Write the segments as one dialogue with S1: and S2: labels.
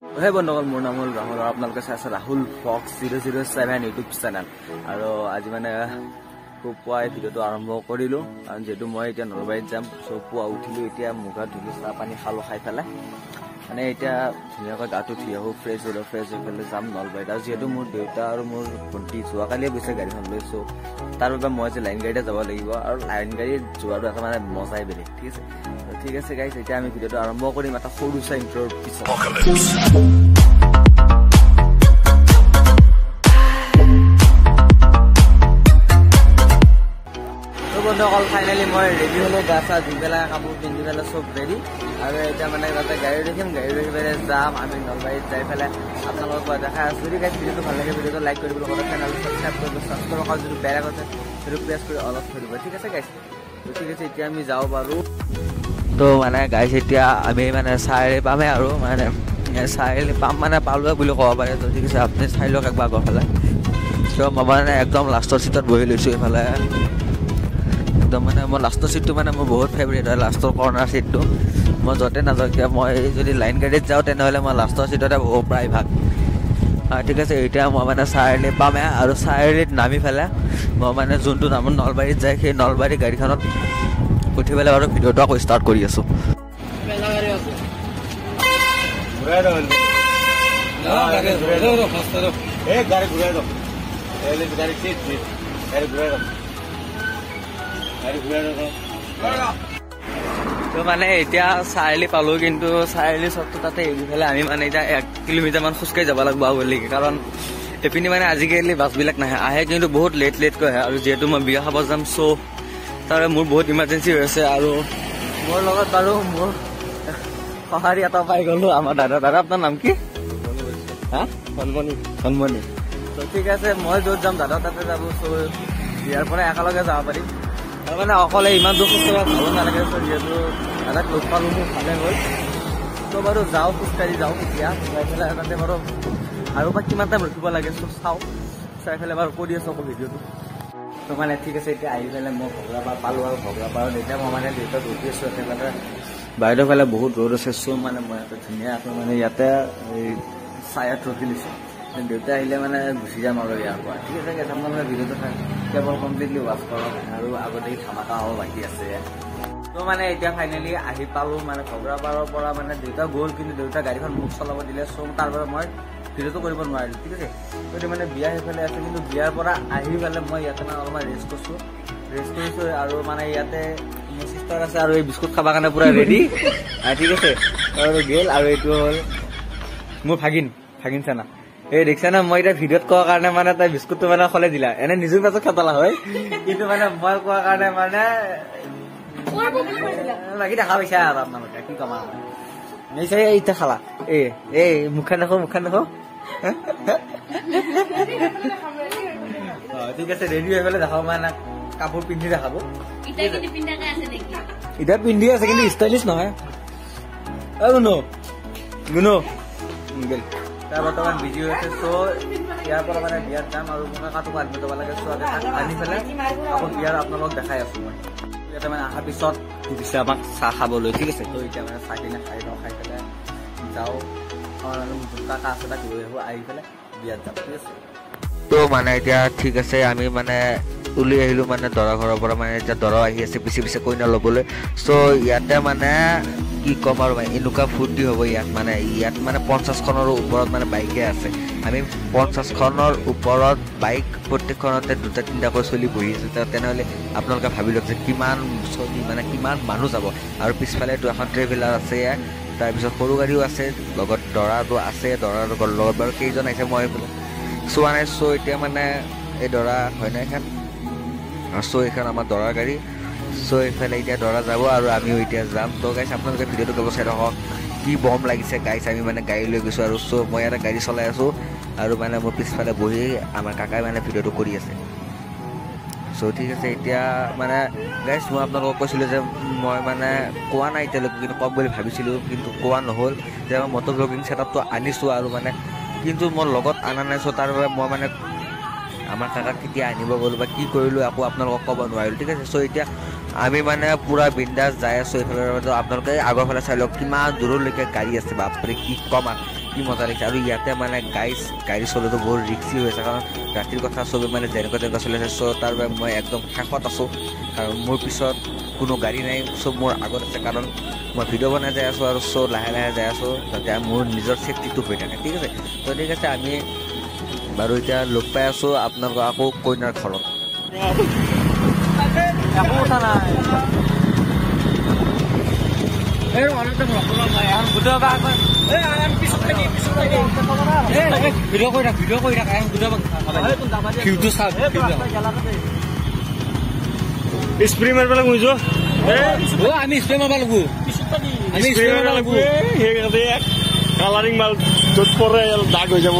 S1: হে বন্ধুসকল, মোৰ নাম হ'ল ৰাহুল আৰু আপোনালোকে চাই আছে ৰাহুল ফক্স 007 ইউটিউব চেনেল। আৰু আজি মানে খুব পুৱাই ভিডিঅ'টো আৰম্ভ কৰিলোঁ, কাৰণ যিহেতু মই এতিয়া নলবাৰীত যাম। চ' পুৱা উঠিলোঁ, এতিয়া মুখ হাত ধুলোঁ, চাহ পানী খালোঁ, খাই পেলাই মানে এতিয়া ধুনীয়াকৈ গাটো ধুই আহোঁ, ফ্ৰেছ হৈ পেলাই যাম নলবাৰীত। আৰু যিহেতু মোৰ দেউতা আৰু মোৰ ভণ্টি যোৱাকালিয়ে গৈছে গাড়ীখন লৈ, চ' তাৰ বাবে মই যে লাইন গাড়ীতে যাব লাগিব, আৰু লাইন গাড়ীত যোৱাটো এটা মানে মজাই বেলেগ। ঠিক আছে গাইজ, এতিয়া আমি ভিডিঅ'টো আৰম্ভ কৰিম এটা সৰু চাই ইন্ট্ৰ'ৰ পিছত। বন্ধুসকল, ফাইনেলি মই ৰেডি হ'লোঁ, গা চা ধুই পেলাই, কাপোৰ পিন্ধি পেলাই চব ৰেডি। আৰু এতিয়া মানে তাতে গাড়ী ৰখিম, গাড়ী ৰখি পেলাই যাম আমি নলবাৰীত। যাই পেলাই আপোনালোকৰ পৰা দেখা আছোঁ। যদি গাইজ ভিডিঅ'টো ভাল লাগে, ভিডিঅ'টো লাইক কৰিব, লগতে চেনেলটো ছাবস্ক্ৰাইব কৰিব, ছাবস্ক্ৰাইব কৰা যিটো বেল আছে সেইটো প্ৰেছ কৰি অলপ থৈ দিব। ঠিক আছে গাইজ, ঠিক আছে এতিয়া আমি যাওঁ বাৰু। তো মানে গাইজ এতিয়া আমি মানে চাৰিআলি পামেই, আৰু মানে চাৰিআলি পাম মানে পালোৱে বুলি ক'ব পাৰে। তো ঠিক আছে, আপুনি চাই লওক একবাৰ আগৰ ফালে। তো মই মানে একদম লাষ্টৰ চিটত বহি লৈছোঁ এইফালে। একদম মানে মই লাষ্টৰ চিটটো মানে মোৰ বহুত ফেভৰেট হয়, লাষ্টৰ কৰ্ণাৰ চিটটো। মই য'তে নাযাওঁ কিয়, মই যদি লাইন গাড়ীত যাওঁ তেনেহ'লে মই লাষ্টৰ চিটতে বহু প্ৰায় ভাগ। ঠিক আছে, এতিয়া মই মানে চাৰিআলি পামেই, আৰু চাৰিআলিত নামি পেলাই মই মানে যোনটো নামত নলবাৰীত যায়, সেই নলবাৰী গাড়ীখনত উঠি পেলাই বাৰু ভিডিঅ'টো আকৌ ষ্টাৰ্ট কৰি আছোঁ। তো মানে এতিয়া চাৰিআলি পালোঁ, কিন্তু চাৰিআলি চবটো তাতে এৰি পেলাই আমি মানে এতিয়া 1 কিলোমিটাৰমান খোজকাঢ়ি যাব লাগিব বুলি, কাৰণ এইপিনি মানে আজিকালি বাছবিলাক আহে কিন্তু বহুত লেটকৈ আহে। আৰু যিহেতু মই বিয়া খাব যাম, চ' তাৰে মোৰ বহুত ইমাৰ্জেঞ্চি হৈ আছে। আৰু মোৰ লগত বাৰু মোৰ সঁহাৰি এটা পাই গ'লোঁ, আমাৰ দাদা। আপোনাৰ নাম কি? হা? সন্মনি। ত' ঠিক আছে, মই য'ত যাম দাদা তাতে যাব। চ' ইয়াৰ পৰা একেলগে যাব পাৰিম। আৰু মানে অকলে ইমান দূৰ খোজকাঢ়িব ভালো নালাগে। চ' যিহেতু দাদাক লগ পালোঁ, মোৰ ভালে হ'ল। ত' বাৰু যাওঁ, খোজকাঢ়ি যাওঁ। এতিয়া যাই পেলাই তাতে বাৰু আৰু বা কিমান টাইম ৰখিব লাগে চ' চাওঁ, চাই পেলাই বাৰু কৰি আছোঁ আকৌ ভিডিঅ'টো। তো মানে ঠিক আছে, এতিয়া আহি পেলাই মই ভগৰাপাৰ পালোঁ, আৰু ভগৰাপাৰত এতিয়া মই মানে দেউতাক ৰখি আছোঁ। একেবাৰে বাইদেউ ফালে বহুত ৰ'দ আছে। চ' মানে মই ইয়াতে ধুনীয়াকৈ মানে ইয়াতে এই ছায়াত ৰখি লৈছোঁ। দেউতা আহিলে মানে গুচি যাম আৰু ইয়াৰ পৰা। ঠিক আছে, আপোনালোকে ভিডিঅ'টো কেৱল কমপ্লিটলি ৱাচ কৰক, আৰু আগতে ধামাকা হ'ব বাকী আছে। তো মানে এতিয়া ফাইনেলি আহি পালোঁ মানে ভগৰাপাৰৰ পৰা। মানে দেউতা গ'ল, কিন্তু দেউতা গাড়ীখন মোক চলাব দিলে। চ' তাৰ বাবে মই ভিডিঅ'টো কৰিব নোৱাৰিলোঁ। ঠিক আছে, গতিকে মানে বিয়া সেইফালে আছে, কিন্তু বিয়াৰ পৰা আহি পেলাই মই ইয়াতে মানে অলপমান ৰেষ্ট কৰিছোঁ। আৰু মানে ইয়াতে মোৰ চিষ্টাৰ আছে, আৰু এই বিস্কুট খাবৰ কাৰণে পূৰা ৰেডি। ঠিক আছে, আৰু গেল। আৰু এইটো হ'ল মোৰ ভাগিন চানা। এই দেখিছা না, মই এতিয়া ভিডিঅ'ত কোৱাৰ কাৰণে মানে তাই বিস্কুটটো মানে খলাই দিলা। এনে নিজৰ মাজত খাতলা হয়, কিন্তু মানে মই কোৱাৰ কাৰণে মানে বাকী দেখা পাইছা আৰু আপোনালোকে কি কম আৰু। এতিয়া খালা এই মুখখন দেখো ঠিক আছে, ৰেডি হৈ পেলাই দেখাব, মানে কাপোৰ পিন্ধি দেখাব। এতিয়া পিন্ধি আছে, কিন্তু ষ্টাইলিছ নহয়। তাৰ বৰ্তমান বিজি হৈ আছে। চ' ইয়াৰ পৰা মানে বিয়াত যাম, আৰু মোক কাটোক আনিব যাব লাগে। চ' আনি পেলাই আকৌ বিয়াৰ আপোনালোকক দেখাই আছোঁ মই। ইয়াতে মানে অহাৰ পিছত দিছে আমাক চাহ খাবলৈ। ঠিক আছে, ত' এতিয়া মানে চাহখিনি খাই পেলাই যাওঁ, কাকা আছে তাক লৈ আহোঁ, আহি পেলাই বিয়াত যাম। ঠিক আছে, তো মানে এতিয়া ঠিক আছে, আমি মানে উলি আহিলোঁ মানে দৰা ঘৰৰ পৰা। মানে এতিয়া দৰা আহি আছে পিছে কইনা ল'বলৈ। চ' ইয়াতে মানে কি ক'ম আৰু, মানে এনেকুৱা ফূৰ্তি হ'ব ইয়াত। মানে 50খনৰ ওপৰত মানে বাইকে আছে। আমি 50খনৰ ওপৰত বাইক প্ৰত্যেকখনতে 2-3টাকৈ চলি বহি আছোঁ। তেনেহ'লে আপোনালোকে ভাবি লওক যে কিমান চলি, মানে কিমান মানুহ যাব। আৰু পিছফালেতো এখন ট্ৰেভেলাৰ আছে, তাৰপিছত সৰু গাড়ীও আছে, লগত দৰাটো আছে। দৰাৰ লগত বাৰু কেইজন আহিছে মই চোৱা নাই। চ' এতিয়া মানে এই দৰা হয় নাই এখন, চ' এইখন আমাৰ দৰাৰ গাড়ী। চ' এইফালে এতিয়া দৰা যাব, আৰু আমিও এতিয়া যাম। তো গাইছ, আপোনালোকে ভিডিঅ'টো কেৱল চাই থাকক, কি বম লাগিছে গাইছ। আমি মানে গাড়ী লৈ গৈছোঁ, আৰু চ' মই ইয়াতে গাড়ী চলাই আছোঁ, আৰু মানে মোৰ পিছফালে বহি আমাৰ কাকাই মানে ভিডিঅ'টো কৰি আছে। চ' ঠিক আছে, এতিয়া মানে গাইছ মই আপোনালোকক কৈছিলোঁ যে মই মানে কোৱা নাই এতিয়ালৈকে, কিন্তু কম বুলি ভাবিছিলোঁ, কিন্তু কোৱা নহ'ল যে মই মটৰ ব্লগিং ছেটআপটো আনিছোঁ, আৰু মানে কিন্তু মই লগত অনা নাই। চ' তাৰ বাবে মই মানে আমাৰ কাকাক কেতিয়া আনিব গ'লোঁ বা কি কৰিলোঁ আকৌ আপোনালোকক ক'ব নোৱাৰিলোঁ। ঠিক আছে, চ' এতিয়া আমি মানে পুৰা বিন্দাছ যাই আছোঁ এইফালে। আপোনালোকে আগৰ ফালে চাই লওক কিমান দূৰলৈকে গাড়ী আছে, বাপৰে কি ক'ম আৰু। কি মজা লাগিছে। আৰু ইয়াতে মানে গাড়ী চলোৱাটো বহুত ৰিক্সি হৈছে, কাৰণ ৰাতিৰ কথা চবে মানে যেনেকুৱা তেনেকুৱা চলি আছে। চ' তাৰ বাবে মই একদম শেষত আছোঁ, আৰু মোৰ পিছত কোনো গাড়ী নাই, চব মোৰ আগত আছে, কাৰণ মই ভিডিঅ' বনাই যাই আছোঁ আৰু চ' লাহে লাহে যাই আছোঁ যাতে মোৰ নিজৰ ছেফটিটো হৈ থাকে। ঠিক আছে, তো ঠিক আছে, আমি বাৰু এতিয়া লগ পাই আছোঁ আপোনালোকক আকৌ কইনাৰ ঘৰত। একো কথা নাই,
S2: স্প্ৰে মাৰিব লাগিব
S1: আমি স্প্ৰে মাৰিব লাগিব,
S2: কালাৰিং মাল য'ত পৰে দাগ হৈ যাব।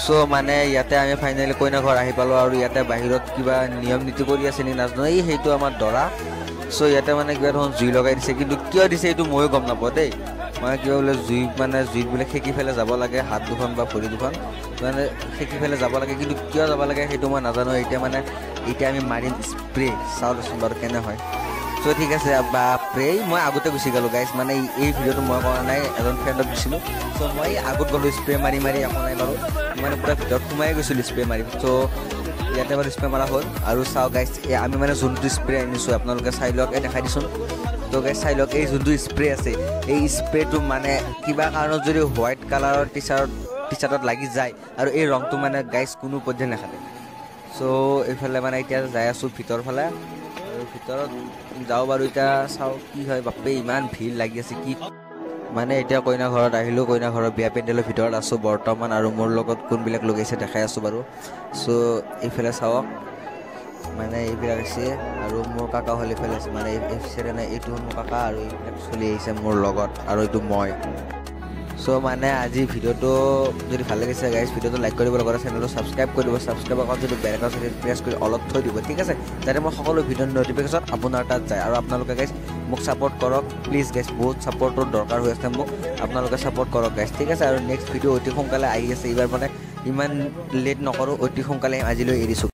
S1: চ' মানে ইয়াতে আমি ফাইনেলি কইনা ঘৰ আহি পালোঁ, আৰু ইয়াতে বাহিৰত কিবা নিয়ম নীতি কৰি আছে নি নাজানো, সেইটো আমাৰ দৰা। চ' ইয়াতে মানে কিবা ধৰণ জুই লগাই দিছে, কিন্তু কিয় দিছে এইটো ময়ো গম নাপাওঁ দেই। মানে কিবা বোলে জুইত বোলে সেকি ফেলে যাব লাগে, হাত দুখন বা ভৰি দুখন মানে সেকি ফেলে যাব লাগে, কিন্তু কিয় যাব লাগে সেইটো মই নাজানো। এতিয়া আমি মাৰিম স্প্ৰে, চাওঁ দেচোন বাৰু কেনে হয়। চ' ঠিক আছে, বাপৰে মই আগতে গুচি গ'লোঁ গাইজ, মানে এই ভিডিঅ'টো মই কৰা নাই, এজন ফ্ৰেণ্ডক দিছিলোঁ। চ' মই আগত গ'লোঁ স্প্ৰে মাৰি একো নাই বাৰু, মানে পূৰা ভিতৰত সোমাই গৈছিলোঁ স্প্ৰে মাৰি। চ' ইয়াতে বাৰু স্প্ৰে মাৰা হ'ল, আৰু চাওঁ গাইজ আমি মানে যোনটো স্প্ৰে আনিছোঁ আপোনালোকে চাই লওক, দেখাই দিছোঁ। তো গাইজ চাই লওক, এই যোনটো স্প্ৰে আছে, এই স্প্ৰেটো মানে কিবা কাৰণত যদি হোৱাইট কালাৰৰ টি চাৰ্টত লাগি যায়, আৰু এই ৰংটো মানে গাইজ কোনো পধ্যে নাখালে। চ' এইফালে মানে এতিয়া যাই আছোঁ ভিতৰ ফালে, আৰু ভিতৰত যাওঁ বাৰু, এতিয়া চাওঁ কি হয়। বাপৰে ইমান ভিৰ লাগি আছে কি মানে। এতিয়া কইনা ঘৰত আহিলোঁ, কইনা ঘৰৰ বিয়া পেণ্ডেলৰ ভিতৰত আছোঁ বৰ্তমান, আৰু মোৰ লগত কোনবিলাক লগ আহিছে দেখাই আছোঁ বাৰু। চ' এইফালে চাওক, মানে এইবিলাক আছে, আৰু মোৰ কাকা হ'ল এইফালে আছে, মানে এইটো হ'ল মোৰ কাকা, আৰু এইবিলাক চলি আহিছে মোৰ লগত, আৰু এইটো মই। চ' মানে আজি ভিডিঅ'টো যদি ভাল লাগিছে গাইজ, ভিডিঅ'টো লাইক কৰিব, লগতে চেনেলটো ছাবস্ক্ৰাইব কৰি দিব, ছাবস্ক্ৰাইব আকৌ যদি বেল আইকন প্ৰেছ কৰি অলপ থৈ দিব, ঠিক আছে, যাতে মই সকলো ভিডিঅ'ৰ ন'টিফিকেশ্যন আপোনাৰ তাত যায়। আৰু আপোনালোকে গাইজ মোক ছাপোৰ্ট কৰক প্লিজ গাইজ, বহুত ছাপোৰ্টৰ দৰকাৰ হৈ আছে মোক, আপোনালোকে ছাপোৰ্ট কৰক গাইজ, ঠিক আছে। আৰু নেক্সট ভিডিঅ' অতি সোনকালে আহি আছে, এইবাৰ মানে ইমান লেট নকৰোঁ, অতি সোনকালে আজিলৈ এৰিছোঁ।